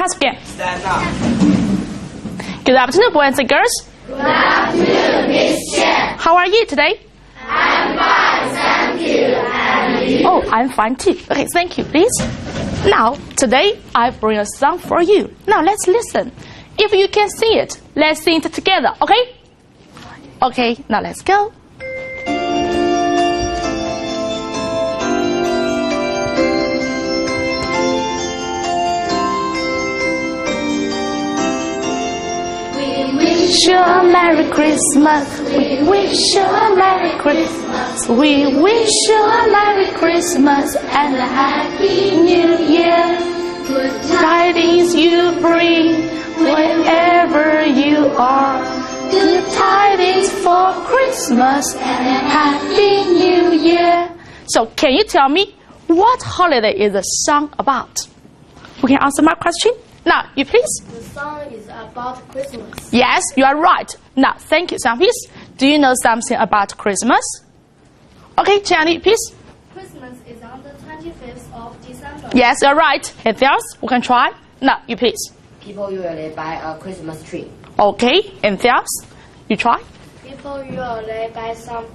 class again. Stand up. Good afternoon, boys and girls. Good afternoon, Miss Chen. How are you today? I'm fine, thank you. And you? Oh, I'm fine too. Okay, thank you, please. Now, today I bring a song for you. Now, let's listen. If you can sing it, let's sing it together, okay? Okay, now let's go. Wish you a Merry Christmas. We wish you a Merry Christmas. We wish you a Merry Christmas and a Happy New Year. Good tidings you bring wherever you are. Good tidings for Christmas and a Happy New Year. So, can you tell me what holiday is the song about? Who can answer my question? Now, you please. The song is about Christmas. Yes, you are right. Now, thank you, Sam, please. Do you know something about Christmas? Okay, Jenny, please. Christmas is on the 25th of December. Yes, you're right. Anything else? We can try. Now, you please. People usually buy a Christmas tree. Okay, anything else? You try. People usually buy some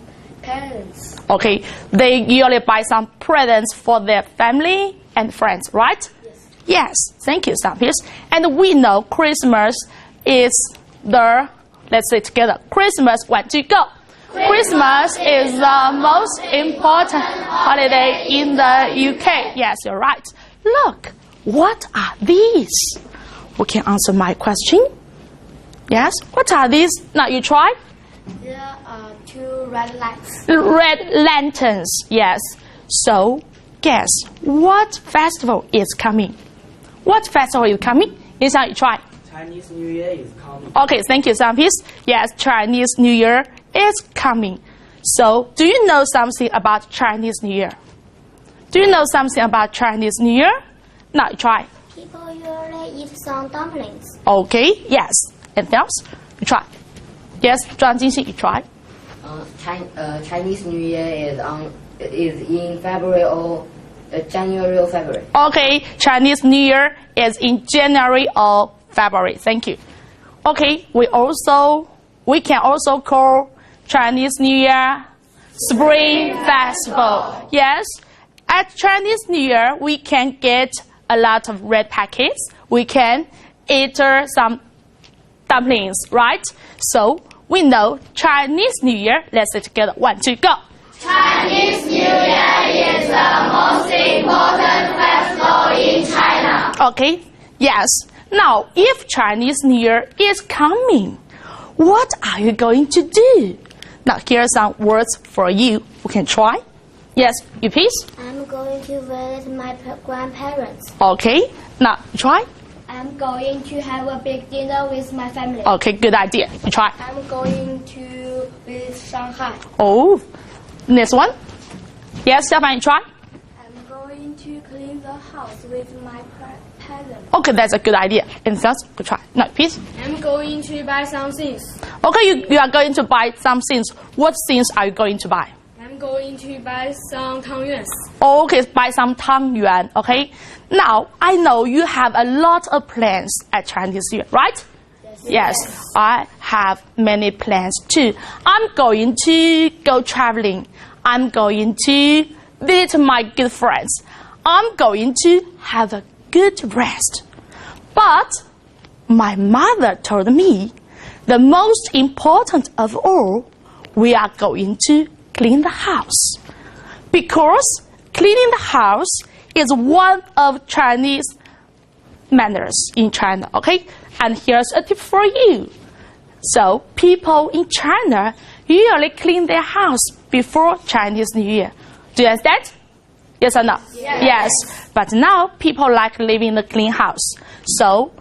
presents. Okay, they usually buy some presents for their family and friends, right? Yes, thank you, Sam, please. And we know Christmas is the, let's say together, Christmas, 1, 2, go. Christmas is the most important holiday in the UK. Yes, you're right. Look, what are these? Who can answer my question? Yes, what are these? Now you try. There are 2 red lights. Red lanterns, yes. So, guess what festival is coming? What festival is coming? Yes, you try. Chinese New Year is coming. Okay, thank you, Sam, please. Yes, Chinese New Year is coming. So, do you know something about Chinese New Year? Do you know something about Chinese New Year? Now, try. People usually eat some dumplings. Okay, yes. Anything else? You try. Yes, Zhang Jinxi, you try. Chinese New Year is in February or January or February. Okay, Chinese New Year is in January or February. Thank you. Okay, we can also call Chinese New Year Spring Festival. Yes, at Chinese New Year we can get a lot of red packets. We can eat some dumplings, right? So we know Chinese New Year. Let's say together. 1, 2, go. Chinese New Year is the most important festival in China. Okay, yes. Now, if Chinese New Year is coming, what are you going to do? Now, here are some words for you. You can try. Yes, you please. I'm going to visit my grandparents. Okay, now try. I'm going to have a big dinner with my family. Okay, good idea. You try. I'm going to visit Shanghai. Oh, next one. Yes, Xiaofan, you try. I'm going to clean the house with my parents. Okay, that's a good idea. And else, good try. Now, please. I'm going to buy some things. Okay, you are going to buy some things. What things are you going to buy? I'm going to buy some tangyuans. Okay, buy some Tang Yuan. Okay. Now, I know you have a lot of plans at Chinese New Year, right? Yes, I have many plans too. I'm going to go traveling. I'm going to visit my good friends. I'm going to have a good rest. But my mother told me the most important of all, we are going to clean the house. Because cleaning the house is one of Chinese manners in China, okay? And here's a tip for you. So, people in China usually clean their house before Chinese New Year. Do you understand? Yes or no? Yes. But now, people like living in a clean house. So,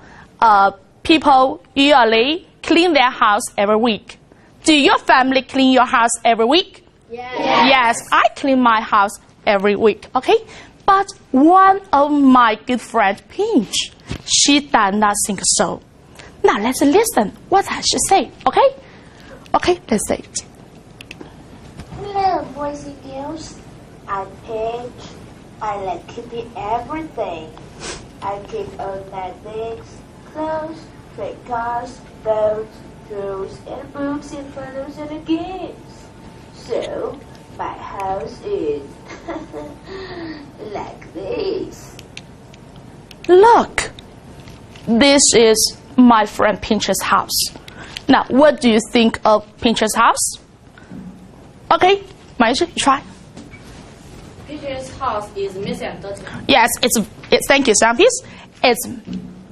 people usually clean their house every week. Do your family clean your house every week? Yes, I clean my house every week, okay? But one of my good friends, Pinch, she does not think so. Now let's listen what I should say, okay? Okay, let's say it. Hello, boys and girls. I'm Paige. I like cooking every day. I keep old magnets, clothes, trade cars, boats, drawers, and books and photos and games. So, my house is like this. Look, this is my friend Pincher's house. Now, what do you think of Pincher's house? Okay, Maisha, try. Pincher's house is messy and dirty. Yes, it's thank you, Sampis. It's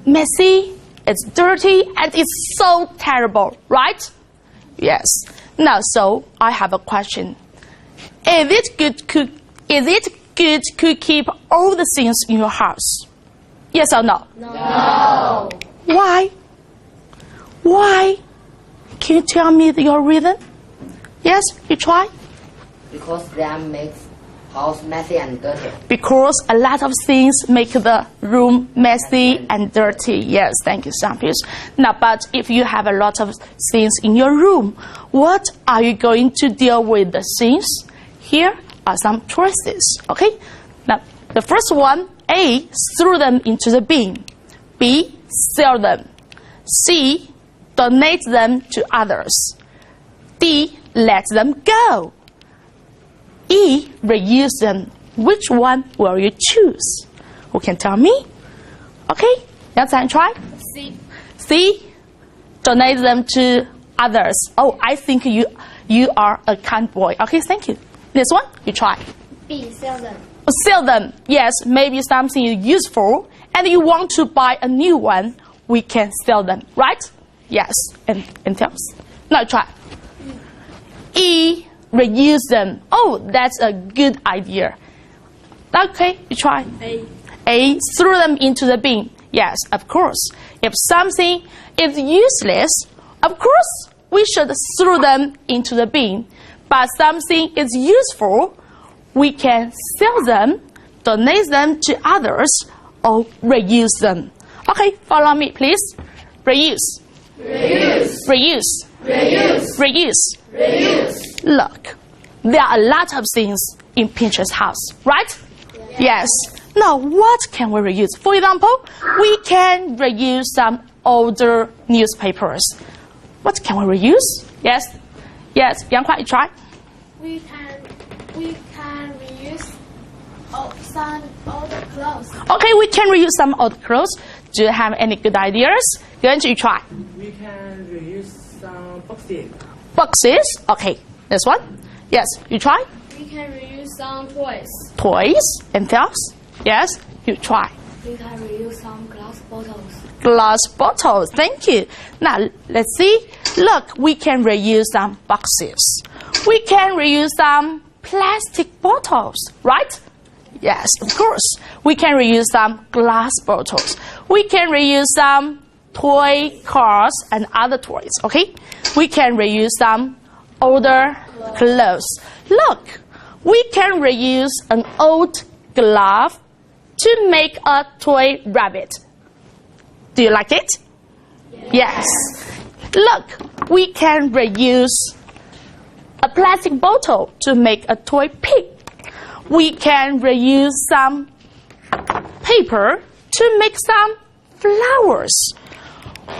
messy, it's dirty, and it's so terrible, right? Yes. Now, so I have a question. Is it good to keep all the things in your house? Yes or no? No. Why? Why? Can you tell me your reason? Yes, you try. Because that makes house messy and dirty. Because a lot of things make the room messy and dirty. Yes, thank you, Sampis. Now, but if you have a lot of things in your room, what are you going to deal with the things? Here are some choices, okay? Now, the first one, A, throw them into the bin. B, sell them. C, donate them to others. D, let them go. E, reuse them. Which one will you choose? Who can tell me? Okay, let's try. C. C, donate them to others. Oh, I think you are a kind boy. Okay, thank you. This one, you try. B. Sell them. Sell them. Yes, maybe something is useful and you want to buy a new one, we can sell them, right? Yes, and tell us. Now try. E, reuse them. Oh, that's a good idea. Okay, you try. A, throw them into the bin. Yes, of course. If something is useless, of course, we should throw them into the bin. But something is useful, we can sell them, donate them to others, or reuse them. Okay, follow me, please. Reuse. Reuse. Reuse. Reuse. Reuse. Reuse. Look, there are a lot of things in Pincher's house, right? Yes. Now, what can we reuse? For example, we can reuse some older newspapers. What can we reuse? Yes? Yes, Yang Kuai, try. We can reuse some old clothes. Okay, we can reuse some old clothes. Do you have any good ideas? Going to try. We can reuse some boxes. Boxes. Okay, this one. Yes, you try. We can reuse some toys. Toys and else. Yes, you try. We can reuse some glass bottles. Glass bottles. Thank you. Now let's see. Look, we can reuse some boxes. We can reuse some plastic bottles, right? Yes, of course. We can reuse some glass bottles. We can reuse some toy cars and other toys, okay? We can reuse some older clothes. Look, we can reuse an old glove to make a toy rabbit. Do you like it? Yes. Look, we can reuse a plastic bottle to make a toy pig. We can reuse some paper to make some flowers.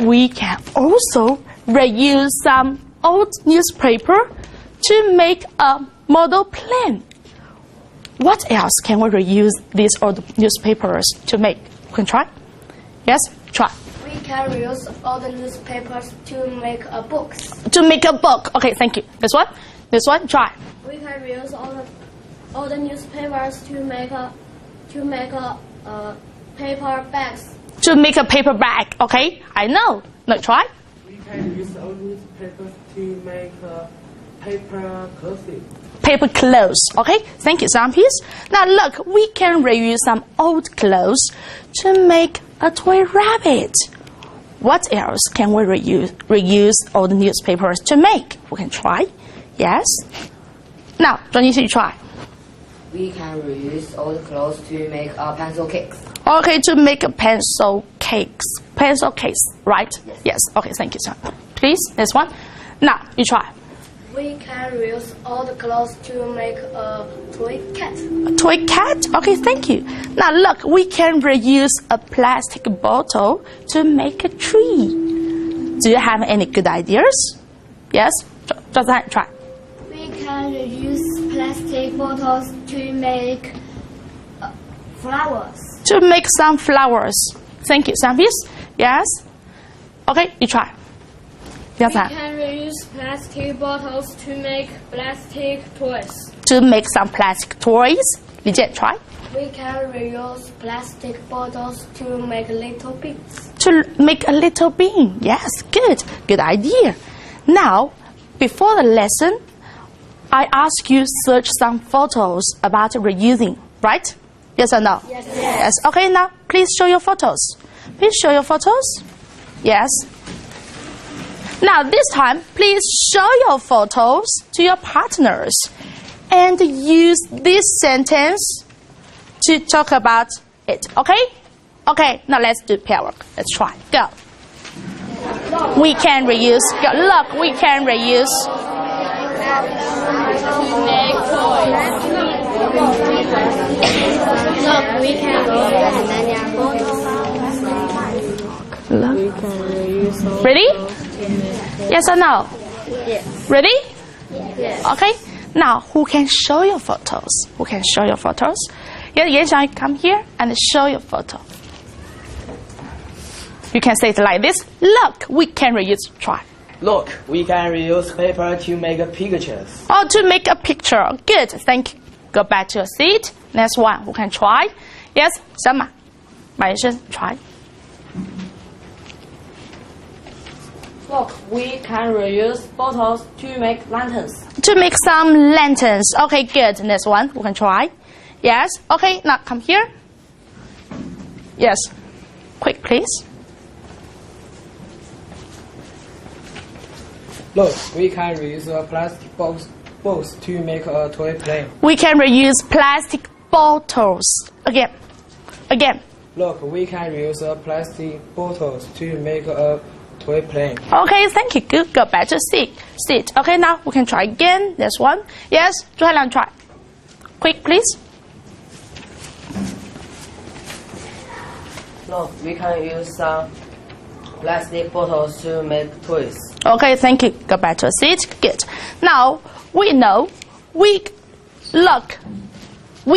We can also reuse some old newspaper to make a model plane. What else can we reuse these old newspapers to make? Can try? Yes, try. We can reuse all the newspapers to make a book. To make a book. Okay, thank you. This one? This one? Try. We can reuse all the newspapers to make a paper bags. To make a paper bag. Okay, I know. Now try. We can use old newspapers to make paper clothing. Paper clothes. Okay, thank you, Sampis. Now look, we can reuse some old clothes to make a toy rabbit. What else can we reuse old newspapers to make? We can try. Yes. Now, Johnny, you try. We can reuse old clothes to make pencil cakes. Okay, to make a pencil cakes. Pencil case, right? Yes. Okay, thank you, sir. Please, this one. Now, you try. We can reuse old clothes to make a toy cat. A toy cat? Okay, thank you. Now look, we can reuse a plastic bottle to make a tree. Do you have any good ideas? Yes? Try. We can reuse plastic bottles to make flowers. To make some flowers. Thank you. Sam, please. Yes? Okay, you try. We can reuse plastic bottles to make plastic toys. To make some plastic toys. Li Jian, try. We can reuse plastic bottles to make little beans. To make a little bean. Yes, good. Good idea. Now, before the lesson, I ask you search some photos about reusing, right? Yes or no? Yes. Yes. Okay, now please show your photos. Please show your photos. Yes. Now this time, please show your photos to your partners and use this sentence to talk about it. Okay? Okay, now let's do pair work. Let's try. Go. We can reuse. Go. Look, we can reuse. Make toys. Look, we can reuse. Ready? Yes or no? Yes. Ready? Yes. Okay. Now, who can show your photos? Who can show your photos? Yeah, Yan Xiang, come here and show your photo. You can say it like this. Look, we can reuse. Try. Look, we can reuse paper to make pictures. Oh, to make a picture. Good. Thank you. Go back to your seat. Next one. Who can try? Yes, Sama. Maishan, try. Look, we can reuse bottles to make lanterns. To make some lanterns. Okay, good. Next one. Who can try? Yes. Okay, now come here. Yes. Quick, please. Look, we can reuse a plastic box to make a toy plane. We can reuse plastic bottles. Again. Again. Look, we can reuse a plastic bottles to make a toy plane. Okay, thank you. Good. Go back to seat. Okay, now we can try again. This one. Yes, Zhu Hailan, try. Quick, please. Look, we can use some plastic bottles to make toys. Okay, thank you. Go back to a seat. Good. Now, we know we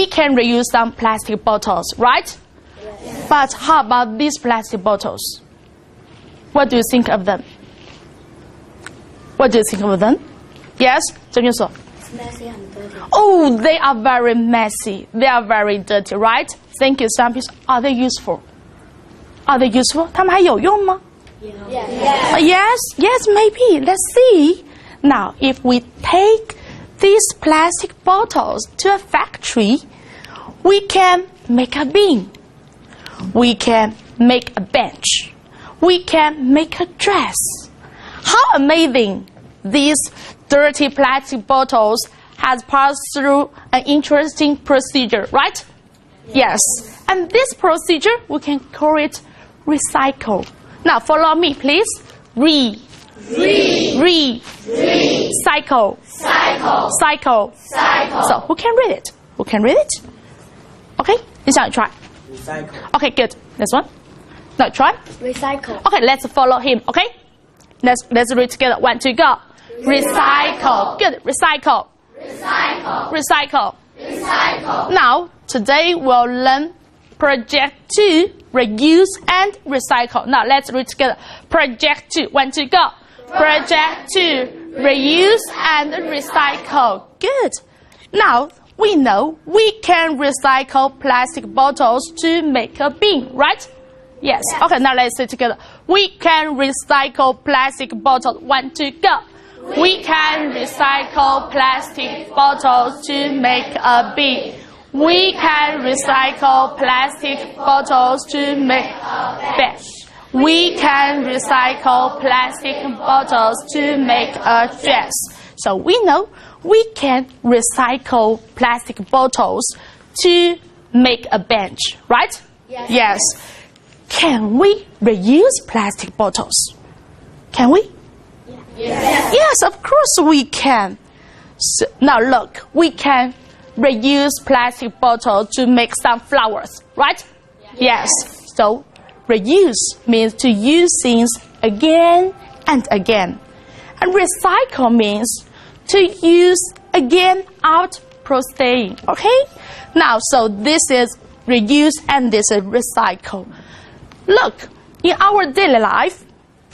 can reuse some plastic bottles, right? Yes. But how about these plastic bottles? What do you think of them? What do you think of them? Yes, Zheng Yunsu? It's messy and dirty. Oh, they are very messy. They are very dirty, right? Thank you. Some people, are they useful? Are they useful? 它们还有用吗? Yes. Yes, maybe. Let's see. Now, if we take these plastic bottles to a factory, we can make a bin. We can make a bench. We can make a dress. How amazing! These dirty plastic bottles has passed through an interesting procedure, right? Yes. And this procedure, we can call it recycle. Now follow me, please. Cycle. So who can read it? Who can read it? Okay, you shall try. Recycle. Okay, good. Next one. Now try. Recycle. Okay, let's follow him. Okay, let's read together. 1, 2, go. Recycle. Good. Recycle. Now today we'll learn Project 2, reuse and recycle. Now let's read together. Project 2. 1, 2, go. Project 2, reuse and recycle. Good. Now we know we can recycle plastic bottles to make a bin, right? Yes. Okay, now let's say together. We can recycle plastic bottles. 1, 2, go. We can recycle plastic bottles to make a bin. We can recycle plastic bottles to make a bench. We can recycle plastic bottles to make a dress. So we know we can recycle plastic bottles to make a bench, right? Yes. Can we reuse plastic bottles? Can we? Yes, of course we can. So, now look, we can reuse plastic bottles to make some flowers, right? Yes. So reuse means to use things again and again. And recycle means to use again out processing, okay? Now, so this is reuse and this is recycle. Look, in our daily life,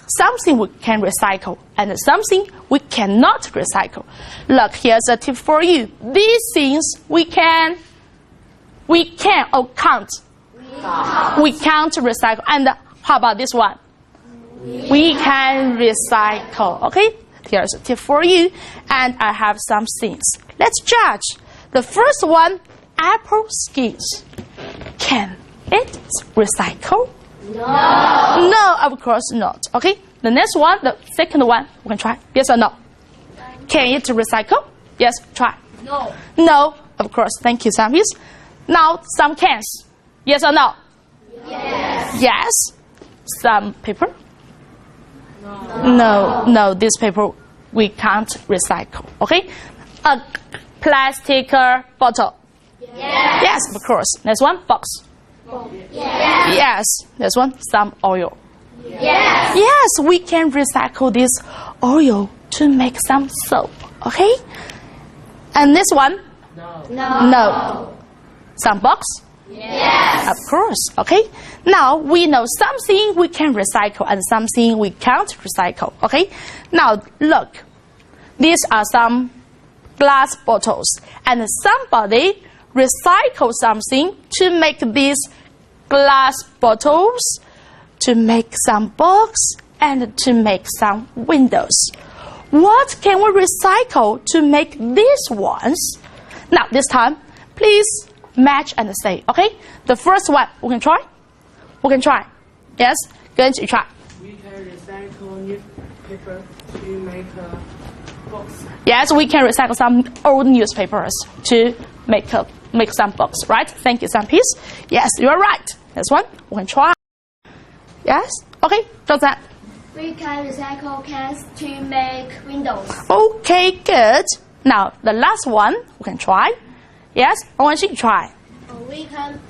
something we can recycle and something we cannot recycle. Look, here's a tip for you. These things we can't recycle. And how about this one? We can recycle. Okay, here's a tip for you. And I have some things. Let's judge. The first one, apple skins. Can it recycle? No, of course not. Okay, the next one, the second one, we can try. Yes or no? Can it recycle? Yes, try. No, of course. Thank you, Sampis. Now, some cans. Yes or no? Yes. Some paper? No, this paper we can't recycle. Okay, a plastic bottle. Yes, of course. Next one, box. Yes. Next one, some oil. Yes, we can recycle this oil to make some soap. Okay? And this one? No. Some box? Of course. Okay? Now we know something we can recycle and something we can't recycle. Okay? Now look. These are some glass bottles and somebody recycle something to make these glass bottles, to make some box, and to make some windows. What can we recycle to make these ones? Now this time, please match and say, okay? The first one, we can try? Yes? 跟一起 try. We can recycle newspaper to make a box. Yes, we can recycle some old newspapers to make some books, right? Thank you, some piece. Yes, you are right. This one, we can try. Yes? Okay, 赵赞. We can recycle cans to make windows. Okay, good. Now, the last one, we can try. Yes, I want you to try. We can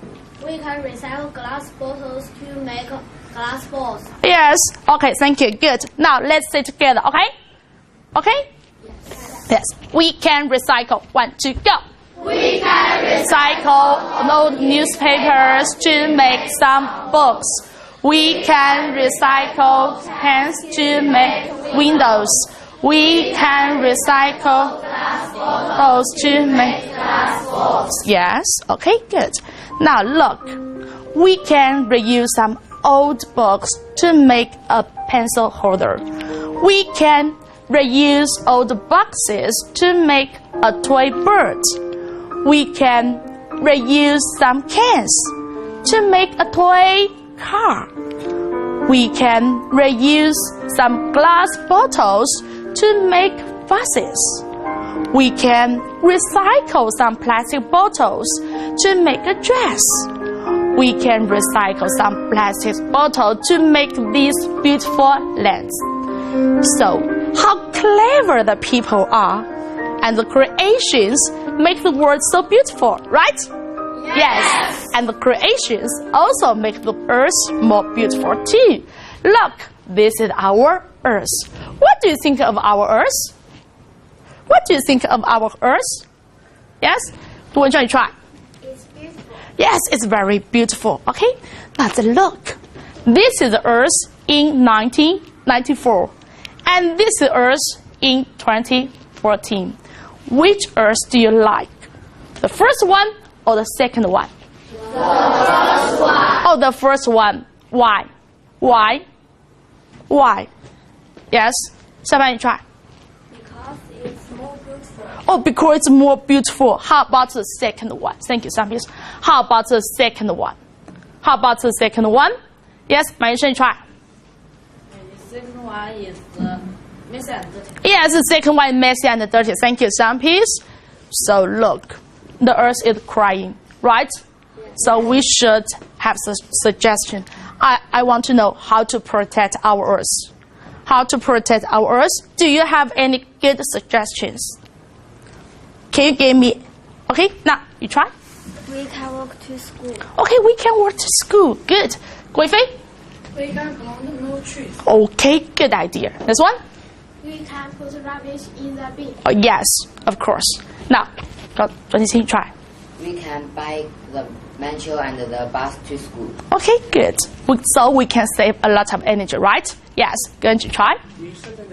recycle glass bottles to make glass balls. Yes, okay, thank you, good. Now, let's say together, okay? Okay? Yes, we can recycle. 1, 2, go. We can Recycle old newspapers to make some books. We can recycle cans to make windows. We can recycle bottles to make glass balls. Yes, okay, good. Now look, we can reuse some old books to make a pencil holder. We can reuse old boxes to make a toy bird. We can reuse some cans to make a toy car. We can reuse some glass bottles to make vases. We can recycle some plastic bottles to make a dress. We can recycle some plastic bottles to make these beautiful lamps. So, how clever the people are, and the creations make the world so beautiful, right? Yes. And the creations also make the earth more beautiful too. Look, this is our earth. What do you think of our earth? What do you think of our earth? Yes? Do you want to try? It's beautiful. Yes, it's very beautiful. Okay? Now look. This is the earth in 1994. And this is the earth in 2014. Which earth do you like? The first one or the second one? The first one. Oh, the first one. Why? Why? Why? Yes? Somebody try. Because it's more beautiful. Oh, because it's more beautiful. How about the second one? Thank you, Sampis. How about the second one? How about the second one? Yes, Maisha, try. And the second one is messy and dirty. Yes, the second one is messy and dirty. Thank you, Sampis. So look, the earth is crying, right? So we should have a suggestion. I want to know how to protect our earth. how to protect our Earth. Do you have any good suggestions? Can you give me? Okay, now you try. We can walk to school. Okay, we can walk to school. Good. 贵妃? We can plant more trees. Okay, good idea. This one? We can put rubbish in the bin. Oh, yes, of course. Now, 转起心 try. We can bike the metro and the bus to school. Okay, good. So we can save a lot of energy, right? Yes, going to try. We shouldn't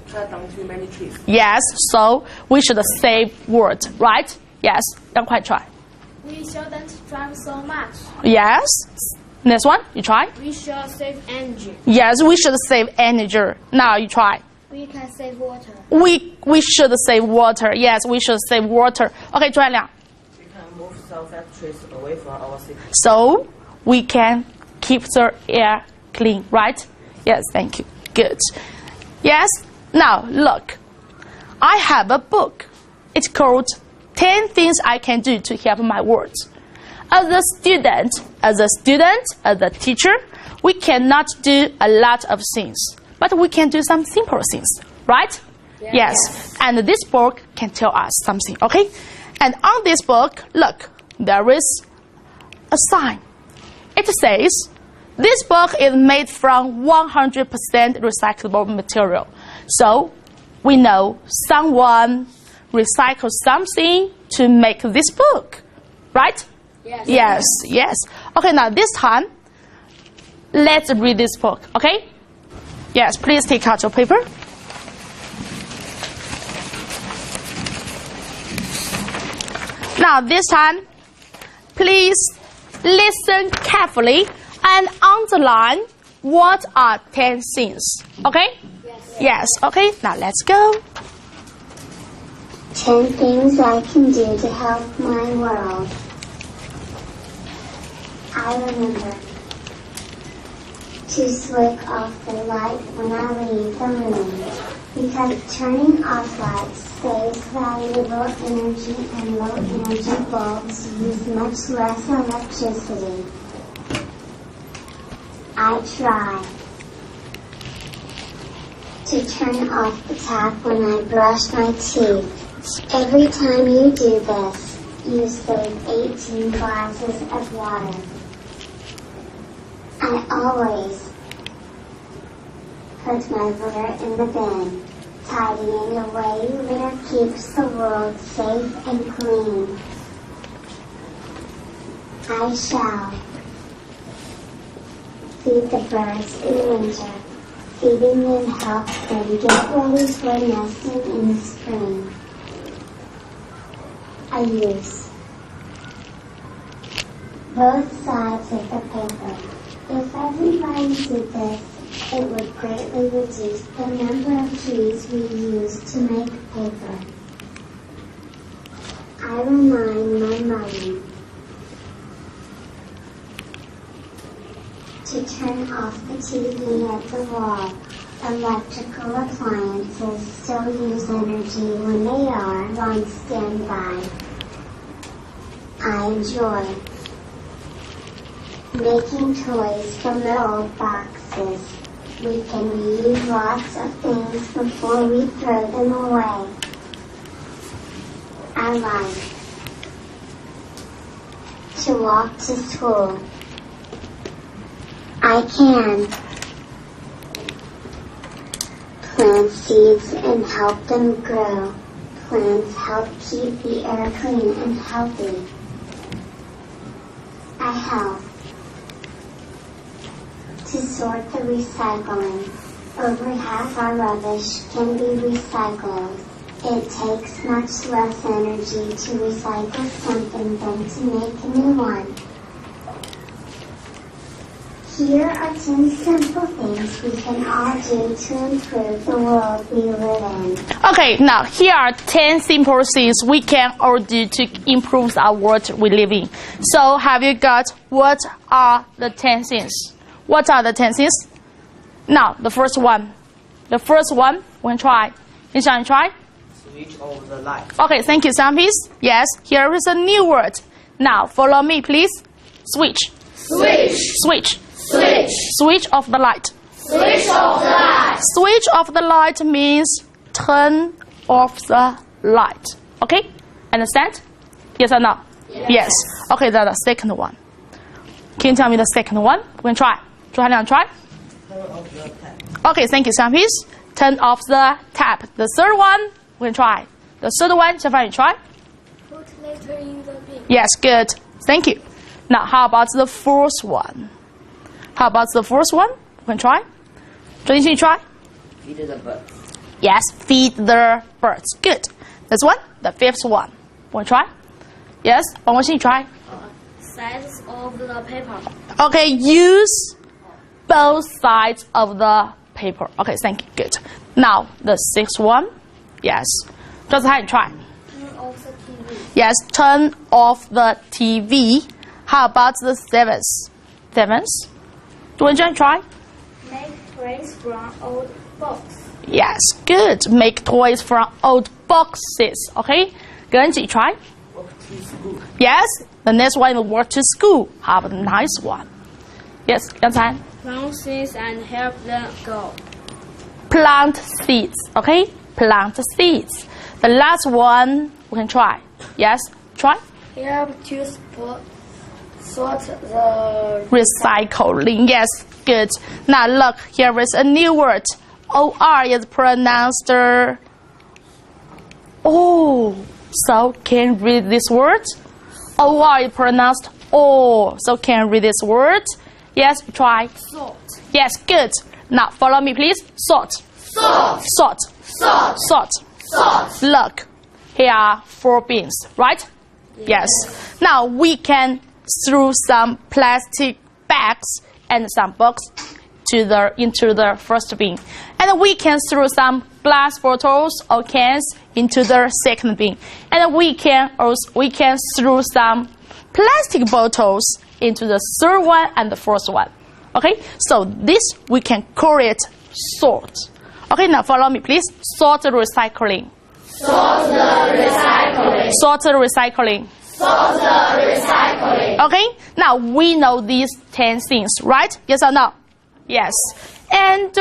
cut down too many trees. Yes, so we should save wood, right? Yes, 要快 try. We shouldn't drive so much. Yes. Next one, you try. We should save energy. Yes, we should save energy. Now you try. We can save water. We should save water. Yes, we should save water. Okay, 转亮. We can move some factories away from our city. So we can keep the air clean, right? Yes, thank you. Good. Yes. Now look, I have a book. It's called 10 Things I Can Do to Help My World. As a teacher, we cannot do a lot of things, but we can do some simple things, right? Yes. And this book can tell us something, okay? And on this book, look, there is a sign. It says, this book is made from 100% recyclable material. So we know someone recycled something to make this book, right? Yes. Okay, now this time, let's read this book, okay? Yes, please take out your paper. Now this time, please listen carefully and underline what are 10 things, okay? Yes, okay, now let's go. 10 things I can do to help my world. I remember to switch off the light when I leave the room, because turning off lights saves valuable energy and low energy bulbs use much less electricity. I try to turn off the tap when I brush my teeth. Every time you do this, you save 18 glasses of water. I always put my litter in the bin. Tidying away litter keeps the world safe and clean. I shall feed the birds in winter. Feeding them helps them get ready for nesting in the spring. I use both sides of the paper. If everybody did this, it would greatly reduce the number of trees we use to make paper. I remind my mother to turn off the TV at the wall. Electrical appliances still use energy when they are on standby. I enjoy making toys from the old boxes. We can reuse lots of things before we throw them away. I like to walk to school. I can plant seeds and help them grow. Plants help keep the air clean and healthy. I help to sort the recycling. Over half our rubbish can be recycled. It takes much less energy to recycle something than to make a new one. Here are 10 simple things we can all do to improve the world we live in. Okay, now here are 10 simple things we can all do to improve our world we live in. So have you got what are the 10 things? What are the 10 things? Now, the first one, we can try. You try? Switch off the light. Okay, thank you, Sampis. Yes, here is a new word. Now, follow me, please. Switch. Switch. Switch. Switch. Switch off the light. Switch off the light. Switch off the light means turn off the light. Okay? Understand? Yes or no? Yes. Okay, then the second one. Can you tell me the second one? We're going to try. 朱海亮 try. Okay, thank you, Sam. Please turn off the tap. The third one, we're going to try. The third one, 小凡 you try. Put later in the bin. Yes, good. Thank you. Now, how about the fourth one? How about the fourth one? We can try. 周金星 try. Feed the birds. Yes, feed the birds. Good. This one, the fifth one. Want to try? Yes, one more thing, try. Sides of the paper. Okay, use both sides of the paper. Okay, thank you. Good. Now, the sixth one. Yes. Just how you try. Turn off the TV. Yes, turn off the TV. How about the seventh? Seventh? Do you want to try? Make toys from old box. Yes, good. Make toys from old boxes. Okay, Genji, try. Walk to school. Yes, the next one is walk to school. Have a nice one. Yes, 刚才 Plant seeds and help them grow. plant seeds. Okay, plant seeds. The last one we can try. Yes, try. Help to sort the Recycling. Yes, good. Now look, here is a new word. OR is pronounced O. So can you read this word? OR is pronounced O. So can you read this word? Yes, try. sort. Yes, good. Now follow me, please. Sort. Salt. Sort. Salt. Sort. Salt. Look, here are 4 bins, right? Yes. Now we can throw some plastic bags and some books into the first bin, and we can throw some glass bottles or cans into the second bin, and we can throw some plastic bottles into the third one and the fourth one. Okay, so this we can call it sort. Okay, now follow me, please. Sort recycling. Salt the recycling. Sort recycling. Salt the recycling. Okay, now we know these 10 things, right? Yes or no? Yes. And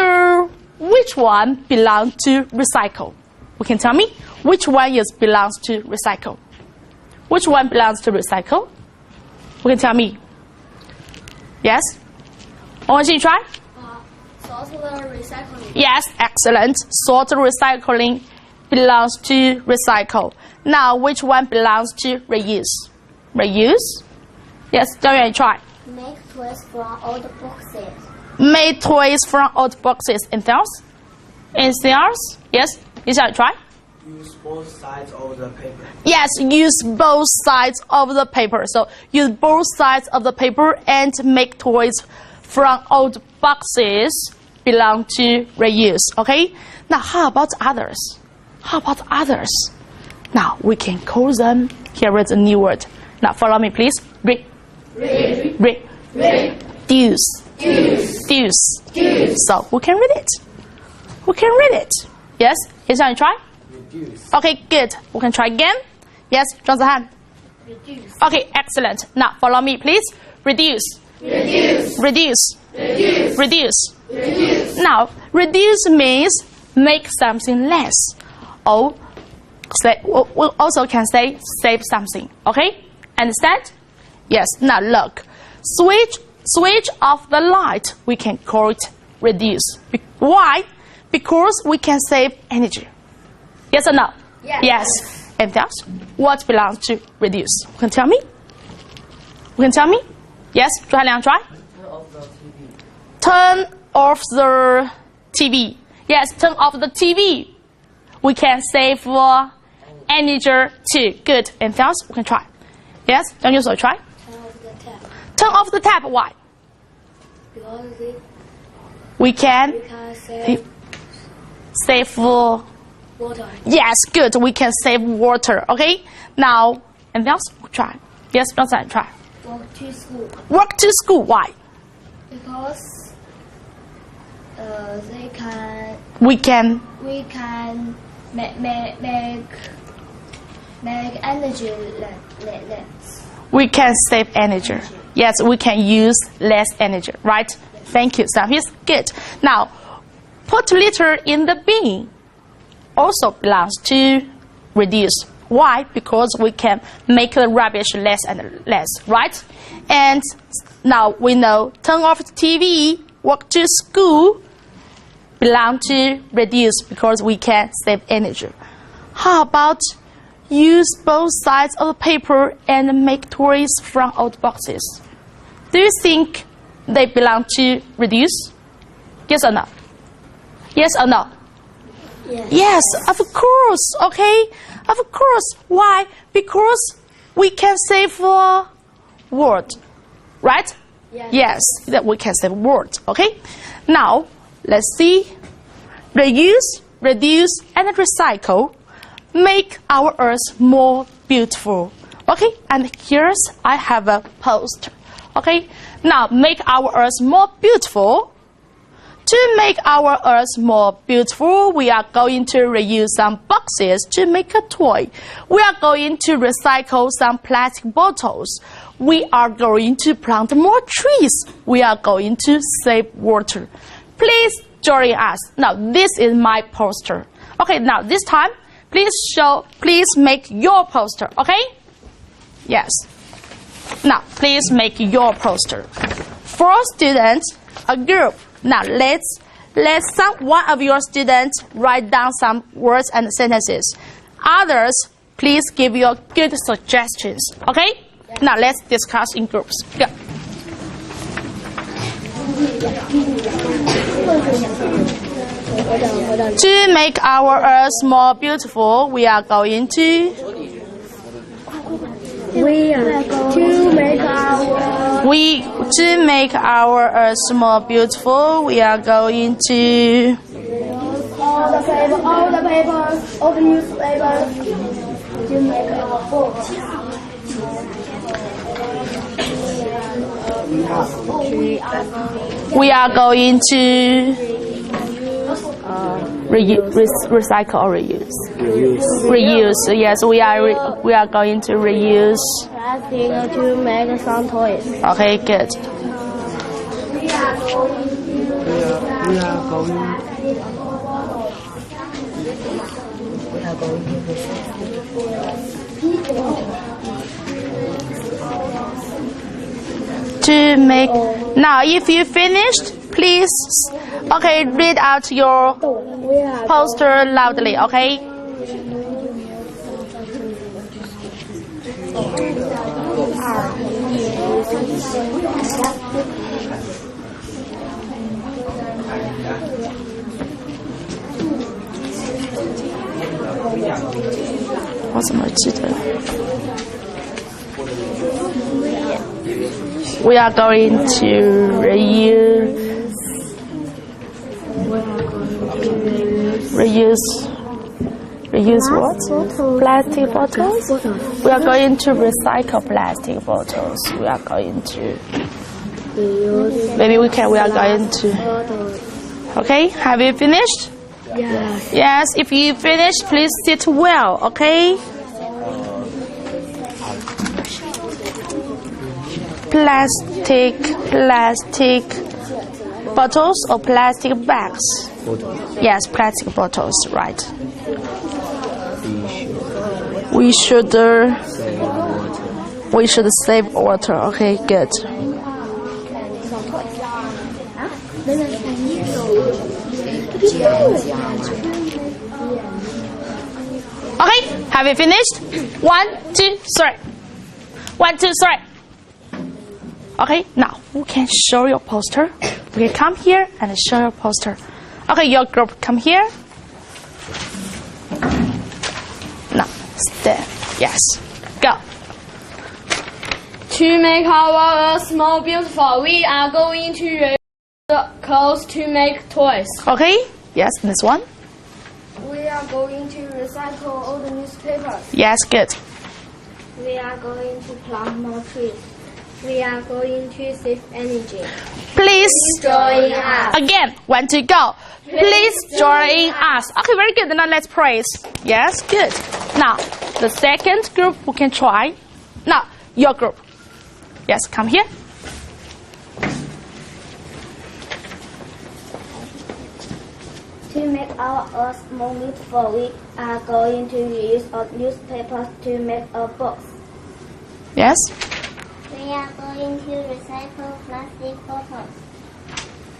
which one belongs to recycle? You can tell me which one belongs to recycle. Which one belongs to recycle? You can tell me. Yes? I want you to try. Sort the recycling. Yes, excellent. Sort recycling belongs to recycle. Now, which one belongs to reuse? Reuse? Yes, Zhang Yuan, try. Make toys from old boxes. Make toys from old boxes. Anything else? Anything else? Yes, Yishao, try. Use both sides of the paper. Yes, use both sides of the paper. So use both sides of the paper and make toys from old boxes belong to reuse. Okay? Now how about others? How about others? Now we can call them. Here is a new word. Now follow me, please. Reduce. So who can read it? Who can read it? Yes? Yishao, try. Reduce. Okay, good. We can try again. Yes, Zhang Zihan. Reduce. Okay, excellent. Now follow me, please. Reduce. Reduce. Now, reduce means make something less. Or we also can say save something. Okay? Understand? Yes. Now look. Switch off the light. We can call it reduce. Why? Because we can save energy. Yes or no? Yes. And that's what belongs to reduce. Can you tell me? You can tell me? Yes? Zhu Hailiang, try. Turn off the TV. Yes, turn off the TV. We can save energy too. Good. And else we can try. Yes? Zhang Yuso, try. Turn off the tap. Turn off the tap. Why? Because We can we can save save water. yes, good. We can save water. Okay? Now, and else try. Yes, Zhang try. Walk to school. Walk to school. Why? Because We can we can make energy less. we can save energy. Yes, we can use less energy, right? Thank you, Sam. He's good. Now, put litter in the bin also belongs to reduce. Why? Because we can make the rubbish less and less, right? And now we know turn off the TV, walk to school belong to reduce because we can save energy. How about use both sides of the paper and make toys from old boxes? Do you think they belong to reduce? Yes or no? Yes or no? Yes, of course, okay? Of course. Why? Because we can save word, right? Yes, that we can save words, okay? Now, let's see. Reuse, reduce, and recycle make our earth more beautiful. Okay, and here's I have a poster. Okay, now make our earth more beautiful. To make our earth more beautiful, we are going to reuse some boxes to make a toy. We are going to recycle some plastic bottles. We are going to plant more trees. We are going to save water. Please join us. Now, this is my poster. Okay, now this time, please make your poster, okay? Yes. Now, please make your poster. 4 students, a group. Now, let one of your students write down some words and sentences. Others, please give your good suggestions, okay? Now, let's discuss in groups. Go. To make our earth more beautiful, we are going to to make our earth more beautiful, we are going to all the papers, all the newspapers to make our books. We are going to recycle or reuse. Reuse. Yes, we are going to reuse. Plastic to make some toys. Okay, good. To make now, if you finished, please, okay, read out your poster loudly, okay? We are going to reuse what? Plastic bottles? We are going to recycle plastic bottles. We are going to we are going to okay, have you finished? Yes. Yes, if you finished, please sit well, okay? Plastic bottles or plastic bags? Yes, plastic bottles, right. We should save water, okay, good. Okay, have you finished? 1, 2, 3. 1, 2, 3. Okay, now who can show your poster? Okay, come here and show your poster. Okay, your group, come here. Now, stand. Yes, go. To make our earth more beautiful, we are going to use the clothes to make toys. Okay, yes, this one. We are going to recycle all the newspapers. Yes, good. We are going to plant more trees. We are going to save energy. Please join us. Again, 1, 2, go. Please join us. Okay, very good. Now let's praise. Yes, good. Now, the second group who can try. Now, your group. Yes, come here. To make our earth more beautiful, we are going to use old newspapers to make a box. Yes. We are going to recycle plastic bottles.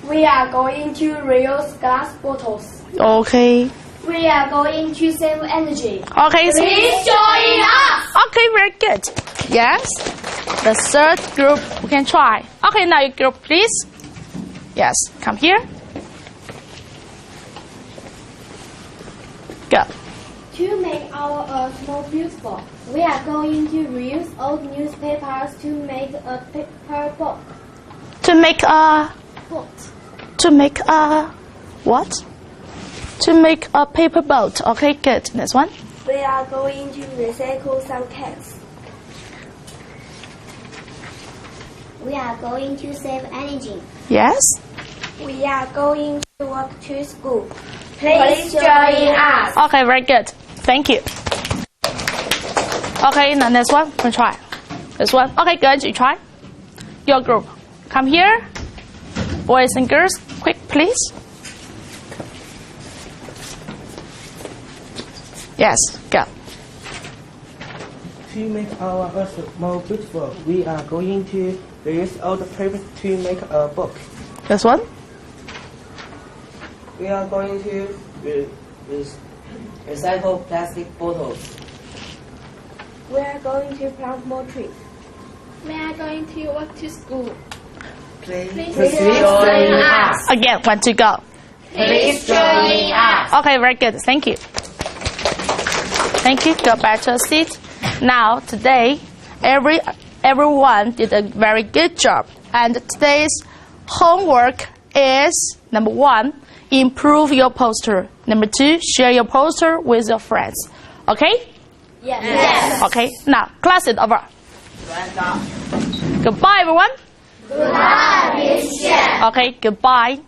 We are going to reuse glass bottles. Okay. We are going to save energy. Okay. Please join us. Okay, very good. Yes. The third group, we can try. Okay, now your group, please. Yes, come here. Go. To make our earth more beautiful, we are going to reuse old newspapers to make a paper book. To make a what? To make a paper boat. Okay, good. Next one. We are going to recycle some cans. We are going to save energy. Yes. We are going to walk to school. Please join us. Okay, very good. Thank you. Okay, now next one. We'll try. This one. Okay, good. You try. Your group. Come here. Boys and girls, quick, please. Yes, go. To make our earth more beautiful, we are going to reuse all the paper to make a book. This one. We are going to recycle plastic bottles. We are going to plant more trees. We are going to walk to school. Please join us. Again, one to go. Please join us. Okay, very good. Thank you. Thank you. Go back to your seat. Now, today, everyone did a very good job. And today's homework is, number 1, improve your poster. Number 2, share your poster with your friends. Okay? Yes. Okay, now, class is over. Goodbye, everyone. Goodbye, Miss Xian. Okay, goodbye.